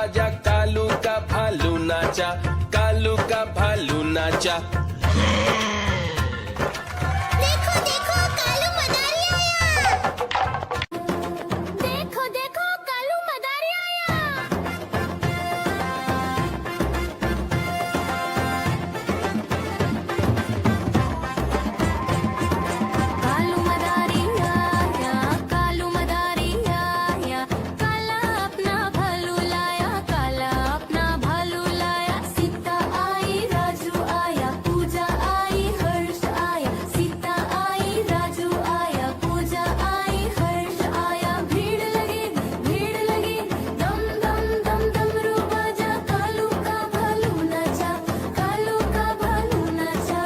बाजा, कालू का भालू नाचा, कालू का भालू नाचा। देखो देखो कालू मदारी आया। देखो देखो कालू मदारी आया। कालू मदारी आया, कालू मदारी आया, काला अपना भालू लाया, काला अपना भालू लाया। सीता आई राजू आया, पूजा आई हर्ष आया, सीता आई राजू आया, पूजा आई हर्ष आया। भीड़ लगी दम दम दम डमरू बाजा, कालू का भालू नाचा, कालू का भालू नाचा।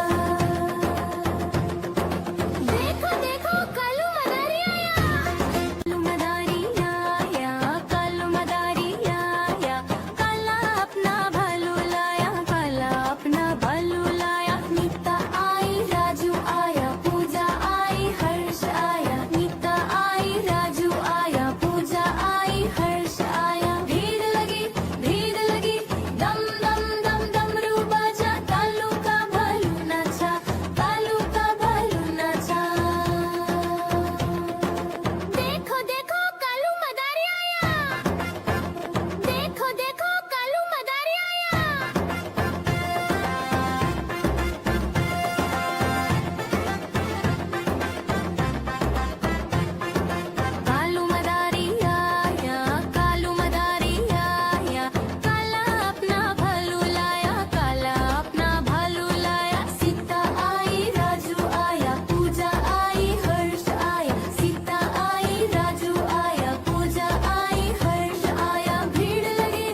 देखो देखो कालू मदारी आया। कालू मदारी आया, कालू मदारी आया, काला अपना भालू लाया, काला अपना भालू लाया। नीता आई राजू आया, पूजा आई हर्ष आया, नीता आई राजू आया, पूजा आई हर्ष आया। भीड़ लगी दम दम दम डमरू बाजा, कालू का भालू नाचा, कालू का भालू नाचा। देखो देखो कालू मदारी आया। देखो देखो कालू मदारी आया। कालू मदारी आया, कालू मदारी आया, काला अपना भालू लाया, काला अपना भालू लाया। सीता आई राजू आया, पूजा आई हर्ष आया, सीता आई राजू आया, पूजा आई हर्ष आया। भीड़ लगी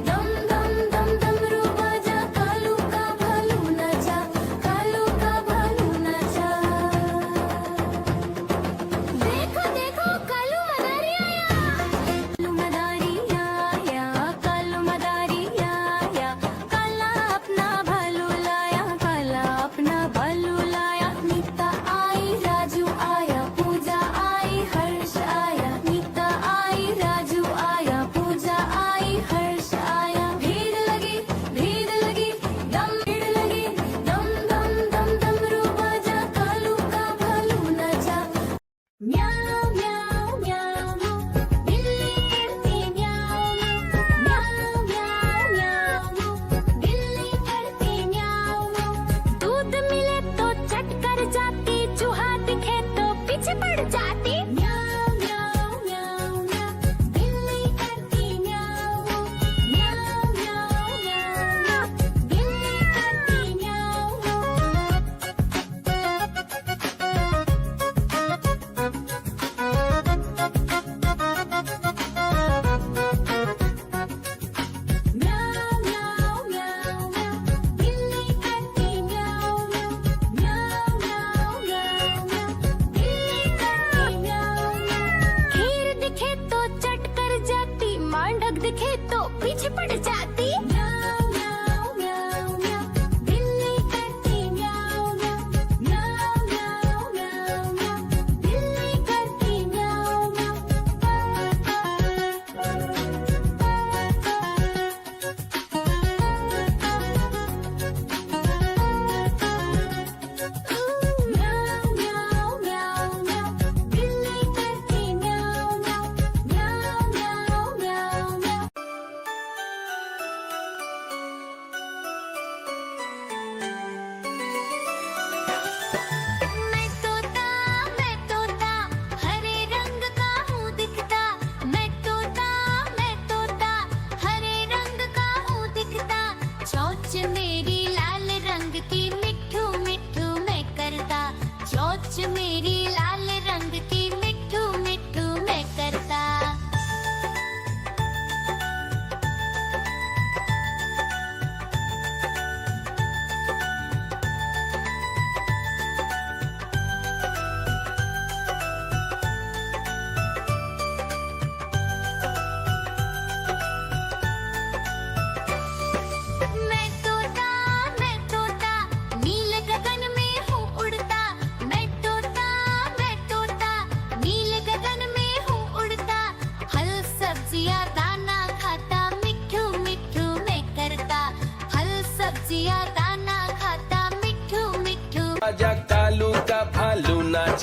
दम दम दम डमरू बाजा, कालू का भालू नाचा, कालू का भालू नाचा। देखो देखो कालू मदारी आया। कालू मदारी आया, कालू मदारी आया, काला अपना भालू लाया, काला अपना भालू लाया। नीता आई राजू आया, पूजा आई हर्ष आया, नीता आई राजू आया, पूजा आई हर्ष आया। भीड़ लगी दम दम दम डमरू बाजा, कालू का भालू नाचा। म्याऊ म्याऊ म्याऊ बिल्ली करती म्याऊ म्याऊ म्याऊ म्याऊ बिल्ली करती म्याऊ। दूध मिले तो चट कर जाती, चूहा दिखे तो पीछे पड़ जाती। म्याऊ म्याऊ म्याऊ म्याऊ बिल्ली करती म्याऊ म्याऊ म्याऊ म्याऊ बिल्ली करती म्याऊ। म्याऊ म्याऊ म्याऊ म्याऊ बिल्ली करती म्याऊ म्याऊ म्याऊ म्याऊ म्याऊ बिल्ली करती म्याऊ। खीर दिखे तो चट कर जाती, मांडक दिखे तो पीछे पड़ जाती। म्याऊ म्याऊ म्याऊ म्याऊ बिल्ली करती म्याऊ म्याऊ म्याऊ म्याऊ म्याऊ बिल्ली करती म्याऊ म्याऊ। म्याऊ म्याऊ म्याऊ म्याऊ बिल्ली करती म्याऊ म्याऊ म्याऊ म्याऊ म्याऊ म्याऊ।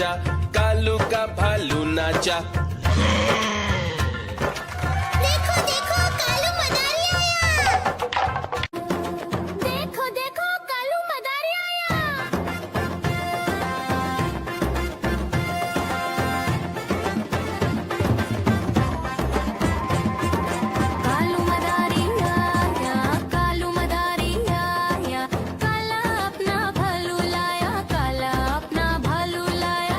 नाचा कालू का भालू नाचा देखो देखो कालू मदारी आया देखो देखो कालू मदारी आया कालू मदारी आया कालू मदारी आया काला अपना भालू लाया काला अपना भालू लाया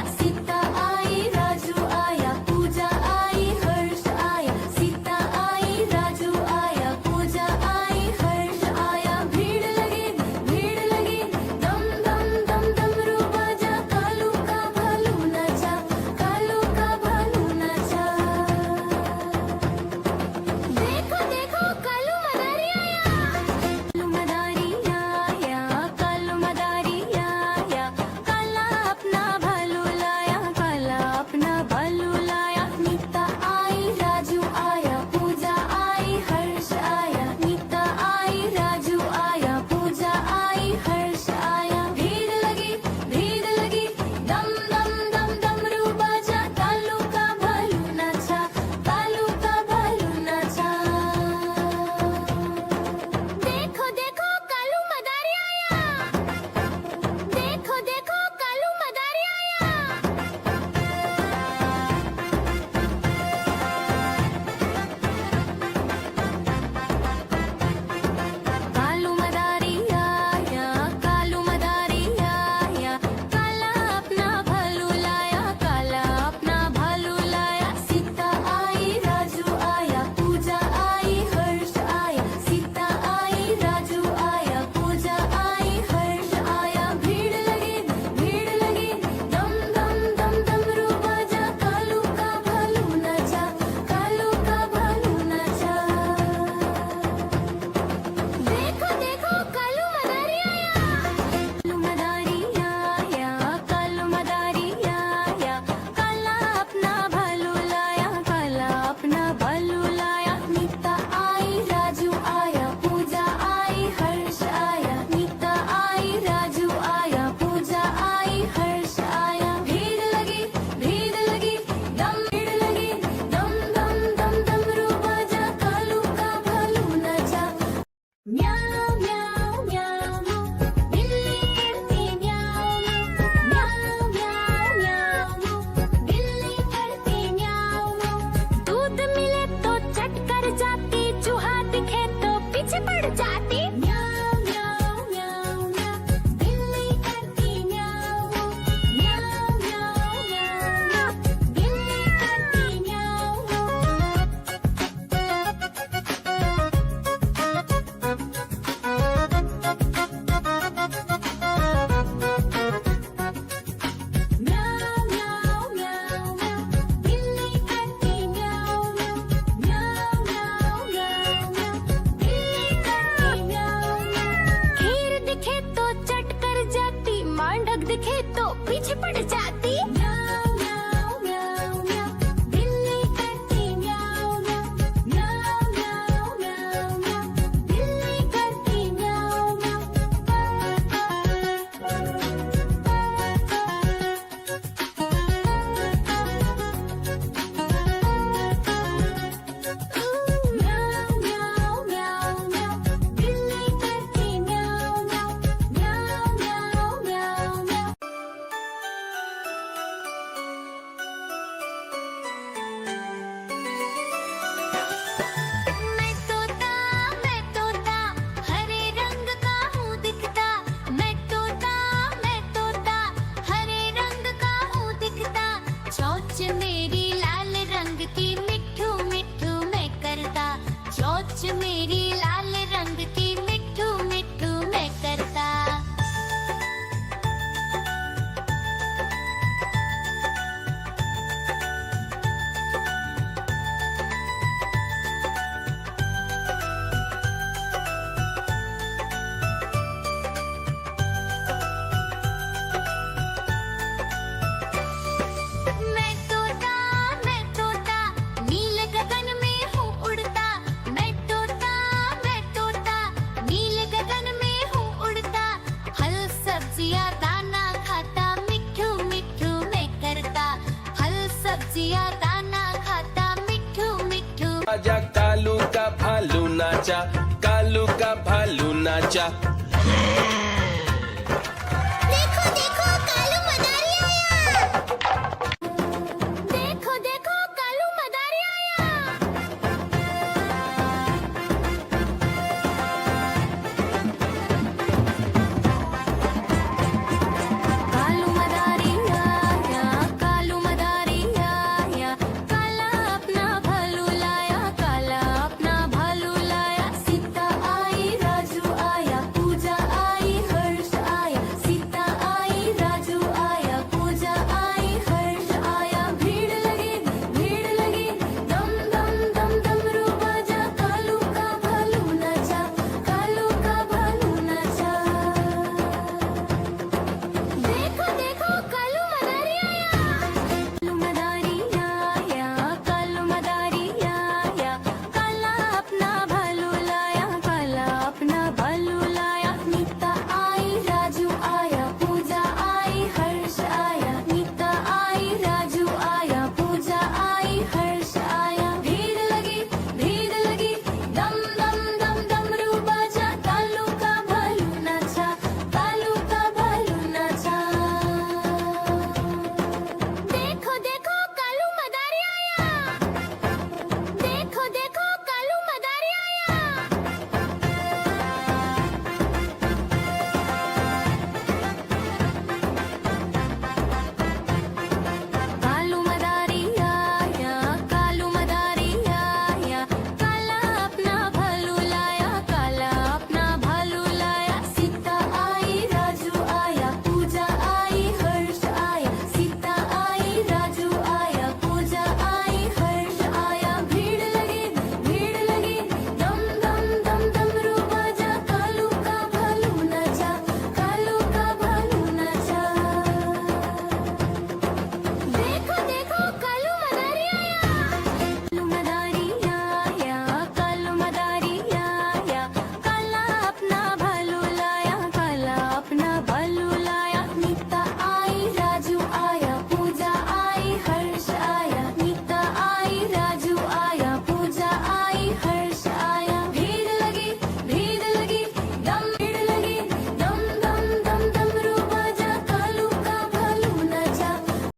नाचा कालू का भालू नाचा